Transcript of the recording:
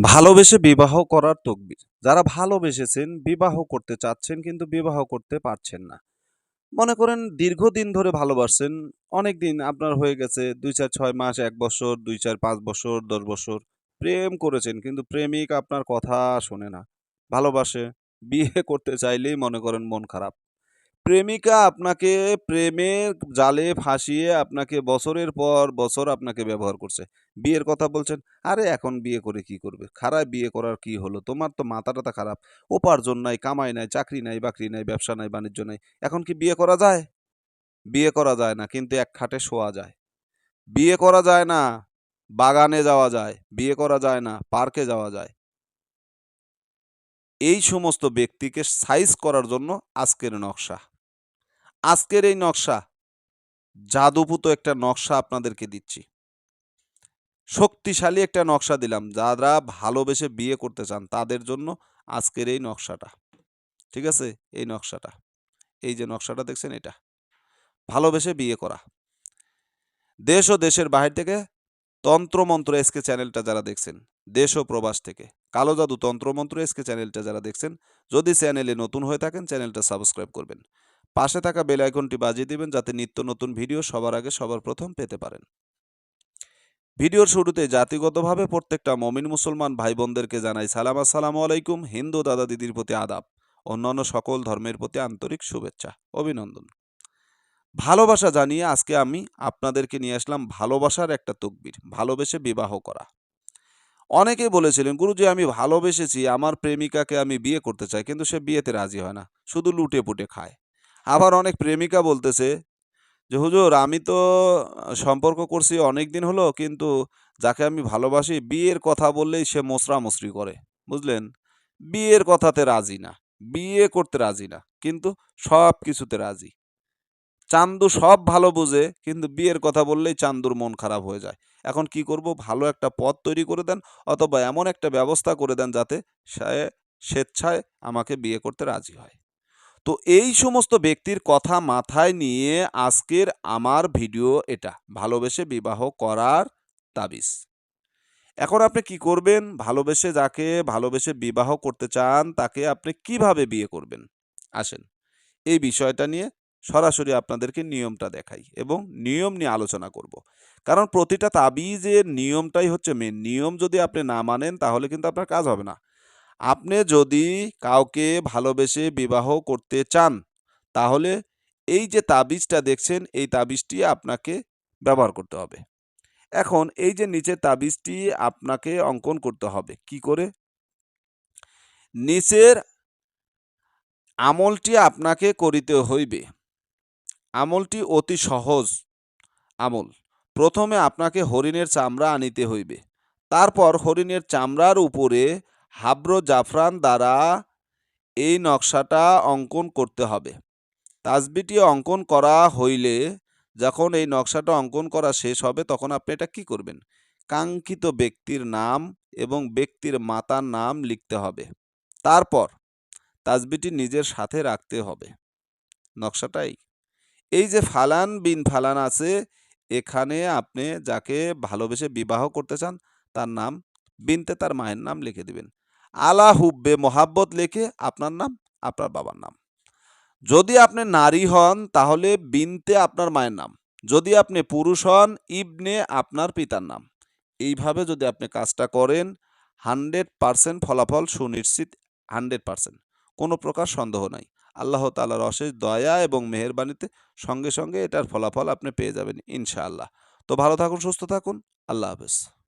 ভালোবেসে বিবাহ করার তকবির। যারা ভালোবেসেছেন, বিবাহ করতে চাচ্ছেন কিন্তু বিবাহ করতে পারছেন না। মনে করেন দীর্ঘদিন ধরে ভালোবাসছেন, অনেকদিন আপনার হয়ে গেছে ২, ৪, ৬ মাস, ১ বছর, ২, ৪, ৫ বছর, ১০ বছর। প্রেম করেছেন কিন্তু প্রেমিক আপনার কথা শোনে না, ভালোবাসে। বিয়ে করতে চাইলেই মনে করেন মন খারাপ। প্রেমিকা আপনাকে প্রেমের জালে ফাঁসিয়ে আপনাকে বছরের পর বছর আপনাকে ব্যবহার করছে। বিয়ের কথা বলছেন, "আরে এখন বিয়ে করে কি করবে? খারাপ বিয়ে করার কি হলো? তোমার তো মাথা-টাথা খারাপ। উপার্জন নাই, কামাই নাই, চাকরি নাই, বাকরি নাই, ব্যবসা নাই, বাণিজ্য নাই। এখন কি বিয়ে করা যায়?" বিয়ে করা যায় না, কিন্তু এক খাটে শোয়া যায়। বিয়ে করা যায় না, বাগানে যাওয়া যায়। বিয়ে করা যায় না, পার্কে যাওয়া যায়। এই সমস্ত ব্যক্তিকে সাইজ করার জন্য আজকের নকশা। আজকের এই নকশা জাদুপুত একটা নকশা আপনাদেরকে দিচ্ছি। শক্তিশালী একটা নকশা দিলাম। যারা ভালোবেসে বিয়ে করতে চান তাদের জন্য আজকের এই নকশাটা। ঠিক আছে? এই নকশাটা। এই যে নকশাটা দেখছেন এটা। ভালোবেসে বিয়ে করা। দেশ ও দেশের বাহির থেকে তন্ত্রমন্ত্র এসকে চ্যানেলটা যারা দেখছেন, দেশ ও প্রবাস থেকে কালো জাদু তন্ত্রমন্ত্র এসকে চ্যানেলটা যারা দেখছেন, যদি চ্যানেলে নতুন হয়ে থাকেন চ্যানেলটা সাবস্ক্রাইব করবেন। পাশে থাকা বেল আইকনটি বাজিয়ে দিবেন যাতে নিত্য নতুন ভিডিও সবার আগে সবার প্রথম পেতে পারেন। ভিডিওর শুরুতে জাতিগতভাবে প্রত্যেকটা মমিন মুসলমান ভাই বোনদেরকে জানাই সালাম, আসসালামু আলাইকুম। হিন্দু দাদা দিদির প্রতি আদাব, অন্যান্য সকল ধর্মের প্রতি আন্তরিক শুভেচ্ছা, অভিনন্দন। ভালোবাসা জানিয়ে আজকে আমি আপনাদেরকে নিয়ে আসলাম ভালোবাসার একটা তকবির, ভালোবেসে বিবাহ করা। অনেকেই বলেছিলেন, গুরুজি আমি ভালোবেসেছি, আমার প্রেমিকাকে আমি বিয়ে করতে চাই, কিন্তু সে বিয়েতে রাজি হয় না, শুধু লুটে পুটে খায়। আবার অনেক প্রেমিকা বলতেছে যে হুজুর আমি তো সম্পর্ক করছি অনেক দিন হলো, কিন্তু যাকে আমি ভালোবাসি বিয়ের কথা বললেই সে মোচড়ামুচড়ি করে। বুঝলেন? বিয়ের কথাতে রাজি না, বিয়ে করতে রাজি না, কিন্তু সব কিছুতে রাজি। চান্দু সব ভালো বুঝে, কিন্তু বিয়ের কথা বললেই চান্দুর মন খারাপ হয়ে যায়। এখন কি করব? ভালো একটা পথ তৈরি করে দেন, অথবা এমন একটা ব্যবস্থা করে দেন যাতে সে স্বেচ্ছায় আমাকে বিয়ে করতে রাজি হয়। তো এই সমস্ত ব্যক্তির কথা মাথায় নিয়ে আজকের আমার ভিডিও এটা, ভালোবেসে বিবাহ করার তাবিজ। এখন আপনি কি করবেন? যাকে ভালোবেসে বিবাহ করতে চান তাকে আপনি কিভাবে বিয়ে করবেন? আসেন, এই বিষয়টা নিয়ে সরাসরি আপনাদেরকে নিয়মটা দেখাই এবং নিয়ম নিয়ে আলোচনা করব। কারণ প্রতিটা তাবিজের নিয়মটাই হচ্ছে মেন। নিয়ম যদি আপনি না মানেন তাহলে কিন্তু আপনার কাজ হবে না। আপনি যদি কাউকে ভালোবেসে বিবাহ করতে চান, তাহলে এই যে তাবিজটা দেখছেন, এই তাবিজটি আপনাকে ব্যবহার করতে হবে। এখন এই যে নিচের তাবিজটি আপনাকে অঙ্কন করতে হবে। কি করে? নিচের আমলটি আপনাকে করিতে হইবে। আমলটি অতি সহজ আমল। প্রথমে আপনাকে হরিণের চামড়া আনিতে হইবে। তারপর হরিণের চামড়ার উপরে হাব্র জাফরান দ্বারা এই নকশাটা অঙ্কন করতে হবে। তাসবিটি অঙ্কন করা হইলে, যখন এই নকশাটা অঙ্কন করা শেষ হবে, তখন আপনি এটা কি করবেন? কাঙ্ক্ষিত ব্যক্তির নাম এবং ব্যক্তির মাতার নাম লিখতে হবে। তারপর তাসবিটি নিজের সাথে রাখতে হবে। নকশাটাই এই যে ফালান বিন ফালান আছে, এখানে আপনি যাকে ভালোবেসে বিবাহ করতে চান তার নাম, বিনতে তার মায়ের নাম লিখে দিবেন। আলা হুব্বে মোহাব্বত লিখে আপনার নাম, আপনার বাবার নাম। যদি আপনি নারী হন তাহলে বিনতে আপনার মায়ের নাম, যদি আপনি পুরুষ হন ইবনে আপনার পিতার নাম। এইভাবে যদি আপনি কাজটা করেন, 100% ফলাফল সুনিশ্চিত। 100%, কোনো প্রকার সন্দেহ নাই। আল্লাহ তাআলার অশেষ দয়া এবং মেহেরবানিতে সঙ্গে সঙ্গে এটার ফলাফল আপনি পেয়ে যাবেন ইনশাআল্লাহ। তো ভালো থাকুন, সুস্থ থাকুন। আল্লাহ হাফেজ।